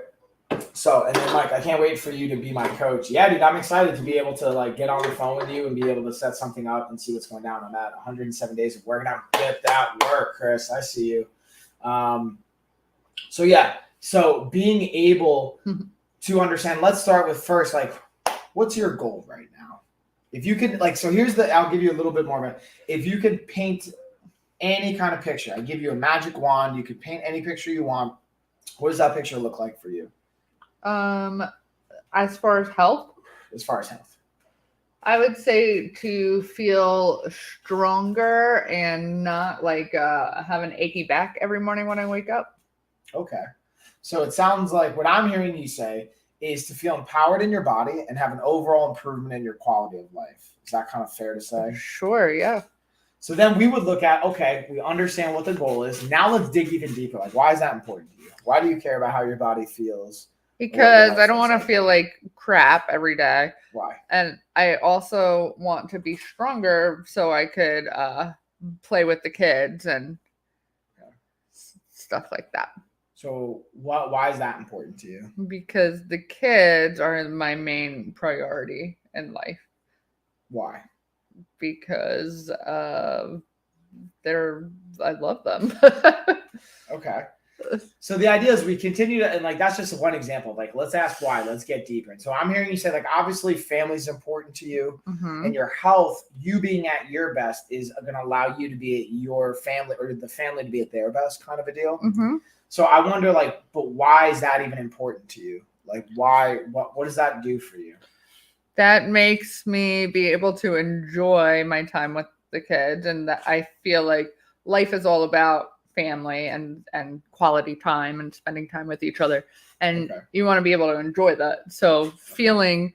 So, and then Mike, I can't wait for you to be my coach. Yeah, dude, I'm excited to be able to like get on the phone with you and be able to set something up and see what's going down. I'm at 107 days of work, and I'm get that work, Chris. I see you. So being able to understand, let's start with first, like, what's your goal right now? If you could, like, so here's I'll give you a little bit more of it. If you could paint any kind of picture, I give you a magic wand, you could paint any picture you want. What does that picture look like for you? As far as health? As far as health. I would say to feel stronger and not like have an achy back every morning when I wake up. Okay. So it sounds like what I'm hearing you say is to feel empowered in your body and have an overall improvement in your quality of life. Is that kind of fair to say? Sure, yeah. So then we would look at, okay, we understand what the goal is. Now let's dig even deeper. Like, why is that important to you? Why do you care about how your body feels? Because I don't want to feel like crap every day. Why? And I also want to be stronger so I could play with the kids and stuff like that. So why is that important to you? Because the kids are my main priority in life. Why? Because I love them. Okay. So the idea is we continue to, and like, that's just one example. Like, let's ask why, let's get deeper. And so I'm hearing you say, like, obviously family is important to you, and your health, you being at your best is going to allow you to be at your family, or the family to be at their best, kind of a deal. So I wonder, like, but why is that even important to you? Like, why, what does that do for you? That makes me be able to enjoy my time with the kids, and that I feel like life is all about family and quality time and spending time with each other, and you want to be able to enjoy that. So feeling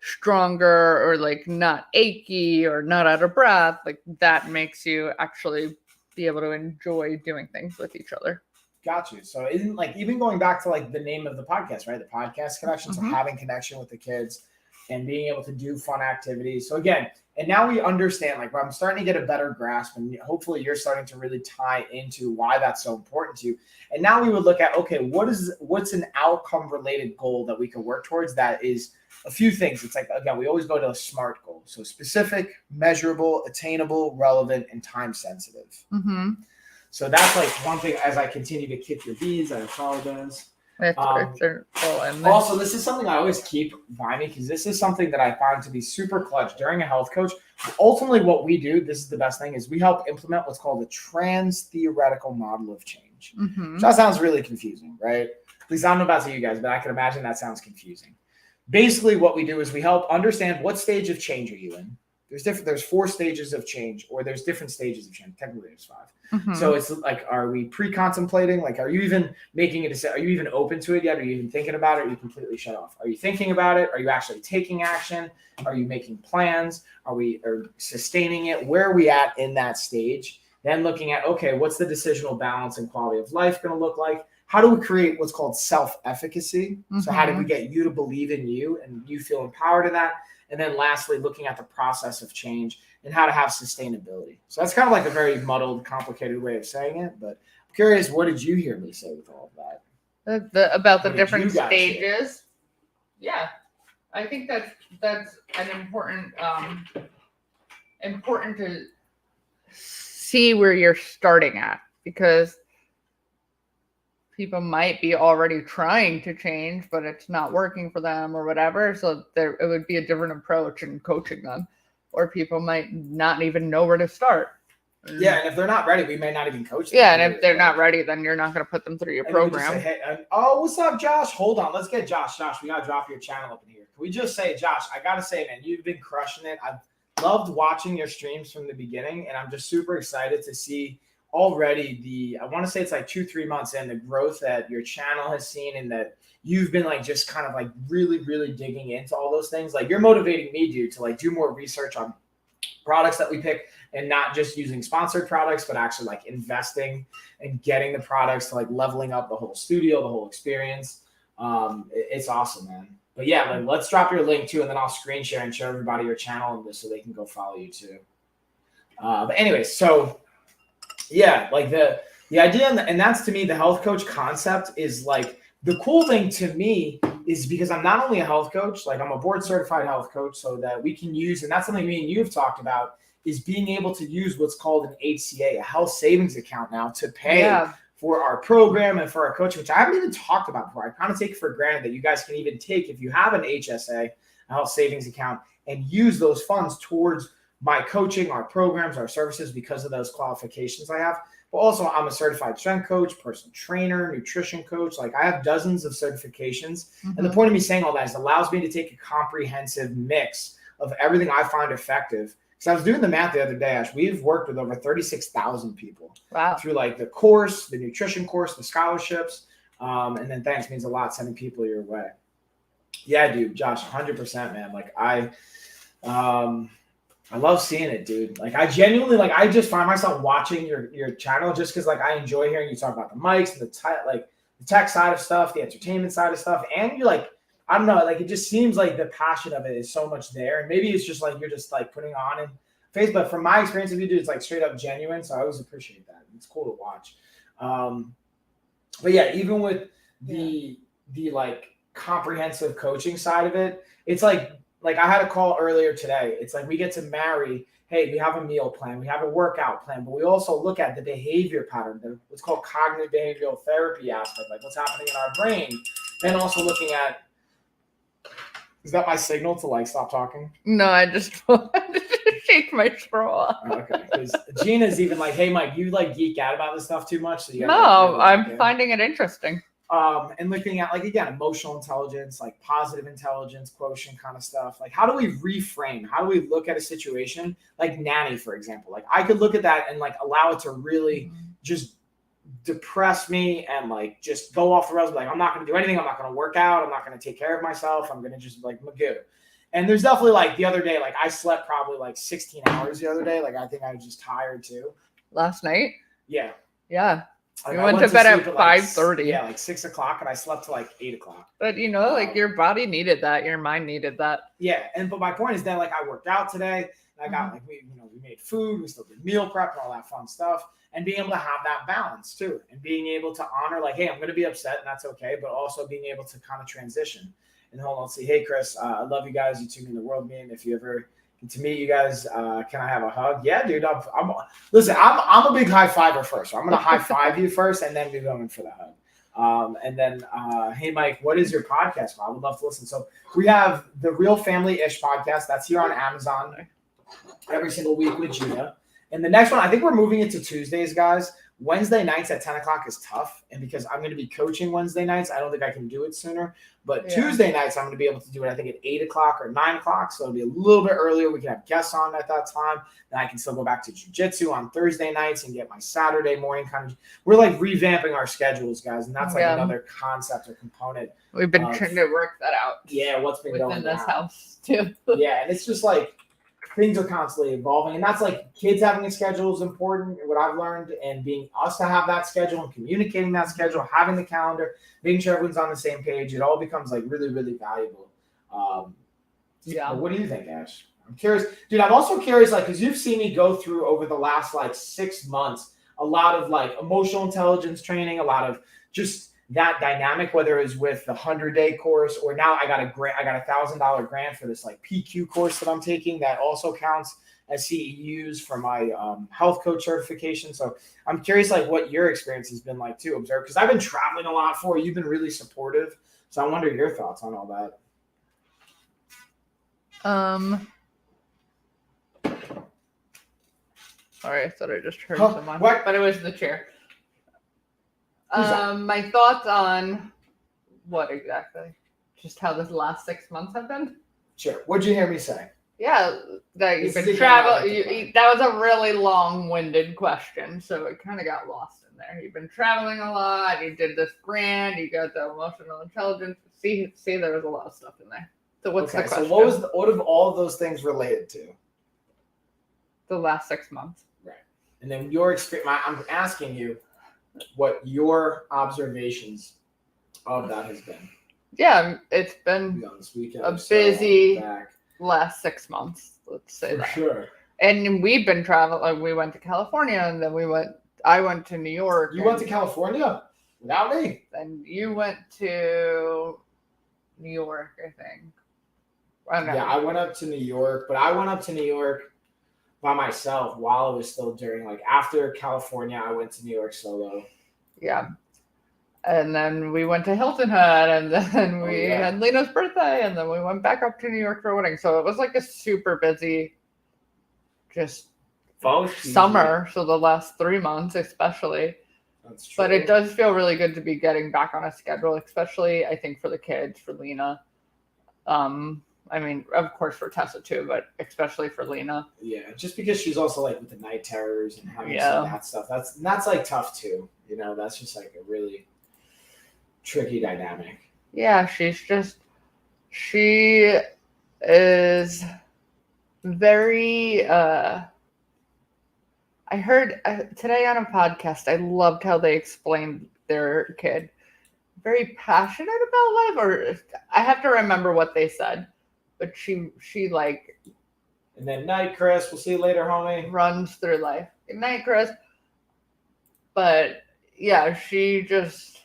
stronger or like not achy or not out of breath, like that makes you actually be able to enjoy doing things with each other. Got you. So isn't, like, even going back to like the name of the podcast, right? The podcast connection. So having connection with the kids and being able to do fun activities. So again, and now we understand, like, I'm starting to get a better grasp, and hopefully you're starting to really tie into why that's so important to you. And now we would look at, okay, what's an outcome related goal that we can work towards that is a few things. It's like, again, we always go to a SMART goal. So specific, measurable, attainable, relevant, and time sensitive. So that's like one thing. As I continue to kick your beads, I apologize. Also, this is something I always keep by me, because this is something that I find to be super clutch during a health coach. Ultimately, what we do, this is the best thing, is we help implement what's called a trans-theoretical model of change. So that sounds really confusing, right? At least I don't know about you guys, but I can imagine that sounds confusing. Basically, what we do is we help understand what stage of change are you in. There's 4 stages of change, or there's different stages of change. Technically, there's 5. So it's like, are we pre-contemplating? Like, are you even making a decision? Are you even open to it yet? Are you even thinking about it? Or are you completely shut off? Are you thinking about it? Are you actually taking action? Are you making plans? Are sustaining it? Where are we at in that stage? Then looking at, okay, what's the decisional balance and quality of life going to look like? How do we create what's called self-efficacy? So how do we get you to believe in you and you feel empowered in that? And then lastly, looking at the process of change and how to have sustainability. So that's kind of like a very muddled, complicated way of saying it. But I'm curious, what did you hear me say with all of that? About the different stages? Yeah, I think that's an important to see where you're starting at, because people might be already trying to change, but it's not working for them or whatever. So it would be a different approach in coaching them, or people might not even know where to start. Yeah, and if they're not ready, we may not even coach them. Yeah, and if they're not ready, then you're not going to put them through your program. Say, hey, what's up, Josh? Hold on, let's get Josh. Josh, we got to drop your channel up in here. Can we just say, Josh, I got to say, man, you've been crushing it. I've loved watching your streams from the beginning, and I'm just super excited to see already I want to say it's like 2-3 months in, the growth that your channel has seen, and that you've been like just kind of like really, really digging into all those things. Like, you're motivating me, dude, to like do more research on products that we pick, and not just using sponsored products, but actually like investing and getting the products to like leveling up the whole studio, the whole experience. It's awesome, man. But yeah, like, let's drop your link too, and then I'll screen share and show everybody your channel so they can go follow you too. But anyways, so yeah, like the idea, and that's to me, the health coach concept is like, the cool thing to me is because I'm not only a health coach, like I'm a board certified health coach, so that we can use, and that's something me and you have talked about, is being able to use what's called an HCA, a health savings account now, to pay for our program and for our coaching, which I haven't even talked about before. I kind of take it for granted that you guys can even take, if you have an HSA, a health savings account, and use those funds towards my coaching, our programs, our services because of those qualifications I have. But also I'm a certified strength coach, personal trainer, nutrition coach. Like I have dozens of certifications. Mm-hmm. And the point of me saying all that is it allows me to take a comprehensive mix of everything I find effective. Because I was doing the math the other day, Ash. We've worked with over 36,000 people through like the course, the nutrition course, the scholarships. And then thanks means a lot sending people your way. Yeah, dude, Josh, 100%, man. Like I love seeing it, dude. Like I genuinely, like I just find myself watching your channel just because like I enjoy hearing you talk about the mics and the tech side of stuff, the entertainment side of stuff, and you like, I don't know, like it just seems like the passion of it is so much there, and maybe it's just like you're just like putting on in face, but from my experience with you, dude, it's like straight up genuine, so I always appreciate that. It's cool to watch. But yeah, even with the like comprehensive coaching side of it, it's like I had a call earlier today. It's like we get to marry, hey, we have a meal plan, we have a workout plan, but we also look at the behavior pattern, what's called cognitive behavioral therapy aspect, like what's happening in our brain. Then also looking at, is that my signal to like stop talking? No, I just shake my straw. Okay, because Gina's even like, hey, Mike, you like geek out about this stuff too much. So you no, I'm finding it interesting. And looking at like, again, emotional intelligence, like positive intelligence, quotient kind of stuff. Like how do we reframe? How do we look at a situation like nanny, for example? Like I could look at that and like allow it to really just depress me and like just go off the rails. Like I'm not going to do anything. I'm not going to work out. I'm not going to take care of myself. I'm going to just like magoo. And there's definitely like the other day, like I slept probably like 16 hours the other day. Like I think I was just tired too. Last night? Yeah. Yeah. Like, you went to bed at 5:30. Like, yeah, like 6 o'clock, and I slept till like 8 o'clock. But you know, like your body needed that, your mind needed that. Yeah, but my point is that like I worked out today. And I got like we made food, we still did meal prep and all that fun stuff, and being able to have that balance too, and being able to honor like, hey, I'm going to be upset, and that's okay, but also being able to kind of transition. And hold on, see, hey Chris, I love you guys. You two mean the world to me, and if you ever to meet you guys, can I have a hug? Yeah, dude. Listen, I'm a big high fiver first. So I'm gonna high five you first, and then we go in for the hug. And then, hey Mike, what is your podcast? I would love to listen. So we have the Real Family-ish podcast that's here on Amazon every single week with Gina. And the next one, I think we're moving it to Tuesdays, guys. Wednesday nights at 10 o'clock is tough. And because I'm going to be coaching Wednesday nights, I don't think I can do it sooner. But Tuesday nights, I'm going to be able to do it, I think, at 8 o'clock or 9 o'clock. So it'll be a little bit earlier. We can have guests on at that time. Then I can still go back to jiu-jitsu on Thursday nights and get my Saturday morning kind of. We're like revamping our schedules, guys. And that's like another concept or component. We've been trying to work that out. Yeah, what's been going on. Within this house, too. Yeah, and it's just like, things are constantly evolving, and that's like kids having a schedule is important. What I've learned, and being us to have that schedule and communicating that schedule, having the calendar, making sure everyone's on the same page, it all becomes like really, really valuable. What do you think, Ash? I'm curious, dude. I'm also curious, like, because you've seen me go through over the last like 6 months a lot of like emotional intelligence training, a lot of just that dynamic, whether it was with the 100-day course or now I got a $1,000 grant for this like PQ course that I'm taking that also counts as CEUs for my health coach certification. So I'm curious like what your experience has been like too, observe, because I've been traveling a lot for you. You've been really supportive. So I wonder your thoughts on all that. Sorry, I thought I just heard someone. What? But it was the chair. My thoughts on what exactly? Just how this last 6 months have been? Sure. What'd you hear me say? Yeah, that you've been traveling. That was a really long-winded question, so it kind of got lost in there. You've been traveling a lot. You did this grant. You got the emotional intelligence. See, there was a lot of stuff in there. So what's the question? So what have all of those things related to? The last 6 months. Right. And then your experience. I'm asking you what your observations of that has been. Yeah, it's been a busy last 6 months, let's say that. Sure. And we've been traveling. We went to California, and then I went to New York. You went to California without me? And you went to New York, I think. I don't know. Yeah, I went up to New York, but I went up to New York by myself while it was still during, like, after California, I went to New York solo. Yeah. And then we went to Hilton Head, and then we had Lena's birthday, and then we went back up to New York for a wedding. So it was like a super busy, just summer. So the last 3 months, especially. That's true. But it does feel really good to be getting back on a schedule, especially I think for the kids, for Lena. I mean, of course for Tessa too, but especially for Lena. Yeah, just because she's also like with the night terrors and having some of that stuff. That's like tough too. You know, that's just like a really tricky dynamic. Yeah, she is very I heard today on a podcast, I loved how they explained their kid. Very passionate about life, or I have to remember what they said, but she like. And then night, Chris. We'll see you later, homie. Runs through life. Good night, Chris. But yeah, she just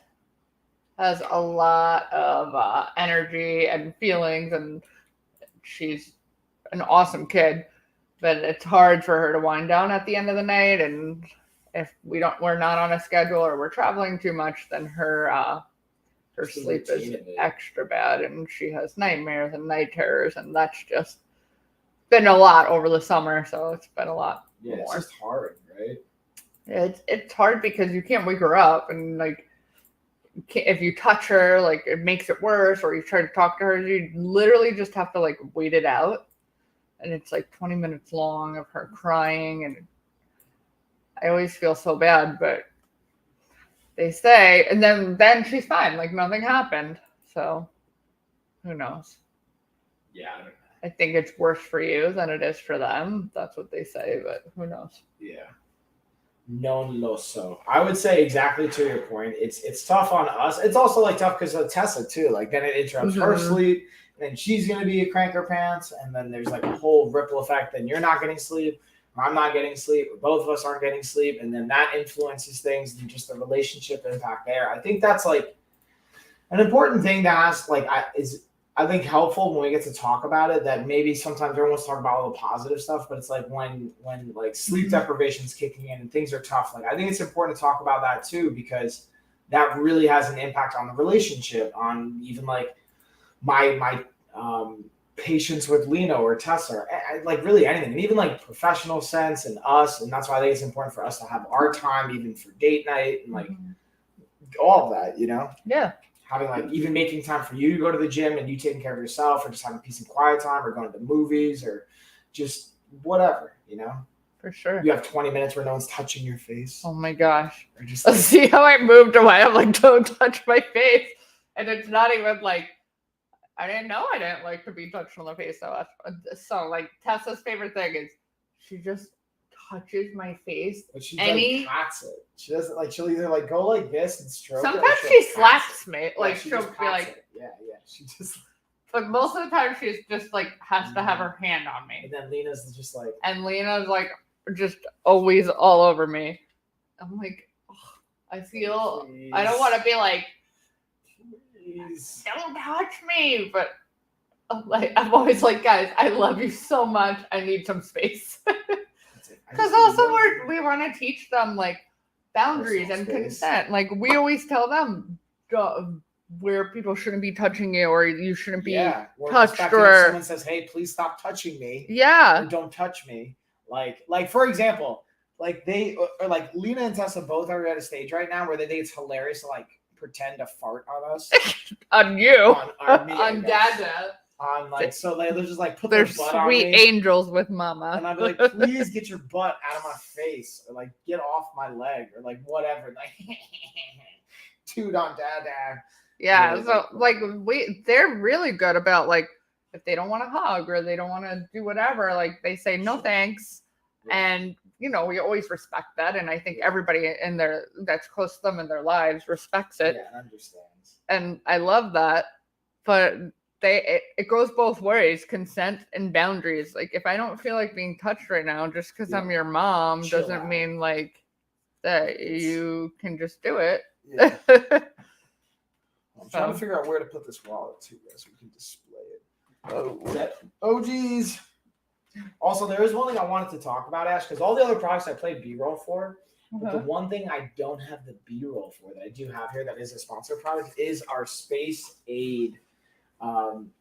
has a lot of energy and feelings, and she's an awesome kid. But it's hard for her to wind down at the end of the night, and if we're not on a schedule or we're traveling too much, then her sleep is extra bad, and she has nightmares and night terrors, and that's just been a lot over the summer. So it's been a lot more. It's just hard, right? It's hard because you can't wake her up, and like if you touch her, like it makes it worse, or you try to talk to her, you literally just have to like wait it out. And it's like 20 minutes long of her crying, and I always feel so bad, but they say, and then she's fine, like nothing happened. So who knows? Yeah, I don't know. I think it's worse for you than it is for them. That's what they say, but who knows? Yeah. Non lo so. I would say exactly to your point. It's tough on us. It's also like tough because of Tessa too. Like then it interrupts her sleep. Then she's going to be a cranker pants, and then there's like a whole ripple effect. Then you're not getting sleep, or I'm not getting sleep, or both of us aren't getting sleep, and then that influences things and just the relationship impact there. I think that's like an important thing to ask. Like, I think helpful when we get to talk about it. That maybe sometimes everyone wants to talk about all the positive stuff, but it's like when like sleep deprivation is kicking in and things are tough. Like I think it's important to talk about that too, because that really has an impact on the relationship, on even like my patience with Lena or Tessa, or like really anything, and even like professional sense and us. And that's why I think it's important for us to have our time, even for date night and like all of that, you know? Yeah. Having like even making time for you to go to the gym and you taking care of yourself, or just having peace and quiet time, or going to the movies, or just whatever, you know? For sure. You have 20 minutes where no one's touching your face. Oh my gosh. Or just like, see how I moved away. I'm like, don't touch my face. And it's not even like, I didn't know I didn't like to be touched on the face so much. So like Tessa's favorite thing is she just touches my face. But she like pats it. She doesn't like, she'll either like go like this and stroke sometimes it. Sometimes she slaps me. Like she'll be like, it. Yeah. She just. But most of the time she's just like has to have her hand on me. And then Lena's just like. And Lena's like just always all over me. I'm like, oh, I feel. Jeez. I don't want to be like. Don't touch me, but I'm always like, guys, I love you so much. I need some space. Because also we want to teach them like boundaries and consent. Like we always tell them where people shouldn't be touching you, or you shouldn't be touched. Or if someone says, "Hey, please stop touching me." Yeah. Or don't touch me. Like for example, like they or like Lena and Tessa both are at a stage right now where they think it's hilarious to like pretend to fart on us. On you. On me, on Dada. On like, so they're just like put their butt on me. They're sweet angels with mama. And I'd be like, please get your butt out of my face, or like get off my leg, or like whatever. Like toot on Dada. Yeah, really, so like they're really good about like if they don't want to hug or they don't want to do whatever, like they say no thanks. And you know, we always respect that, and I think everybody in there that's close to them in their lives respects it. Yeah, understands. And I love that. But it goes both ways, consent and boundaries. Like if I don't feel like being touched right now, just because I'm your mom doesn't mean like that you can just do it. Yeah. I'm trying to figure out where to put this wallet too, guys, so we can display it. Oh geez. Also, there is one thing I wanted to talk about, Ash, because all the other products I played B-roll for, But the one thing I don't have the B-roll for that I do have here that is a sponsored product is our Space Aid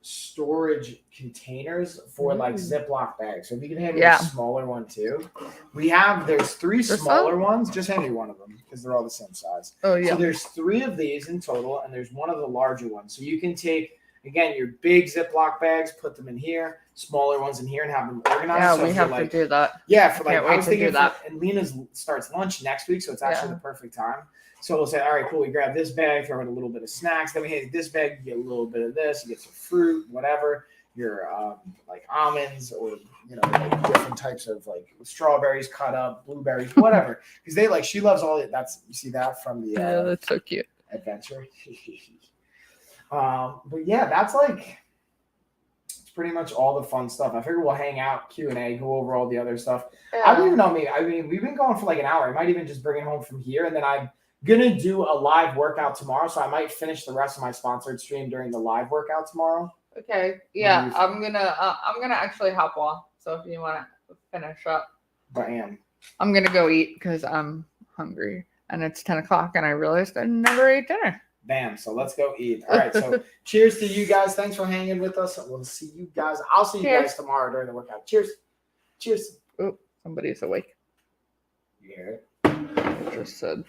storage containers for like Ziploc bags. So if you can hand me a smaller one too. There's 3 smaller ones. Just hand me one of them because they're all the same size. Oh yeah. So there's 3 of these in total, and there's one of the larger ones. So you can take, again, your big Ziploc bags, put them in here, smaller ones in here, and have them organized. Yeah, so we have to do that. Yeah, for like I was thinking that. And Lena's starts lunch next week, so it's actually the perfect time. So we'll say, all right, cool. We grab this bag, throw in a little bit of snacks. Then we hit this bag, you get a little bit of this, you get some fruit, whatever. Your like almonds or like different types of like strawberries cut up, blueberries, whatever. Because she loves all it. That's you see that from the that's so cute adventure. But yeah, that's like it's pretty much all the fun stuff. I figure we'll hang out, Q&A, go over all the other stuff. Yeah. I don't even know me. I mean, we've been going for like an hour. I might even just bring it home from here, and then I'm gonna do a live workout tomorrow, so I might finish the rest of my sponsored stream during the live workout tomorrow. Okay. Yeah, I'm gonna actually hop on. So if you want to finish up, Bam. I'm gonna go eat because I'm hungry, and it's 10 o'clock, and I realized I never ate dinner. Bam. So let's go eat. All right. So cheers to you guys. Thanks for hanging with us. We'll see you guys. I'll see you guys tomorrow during the workout. Cheers. Cheers. Oh, somebody's awake. You hear it? I just said.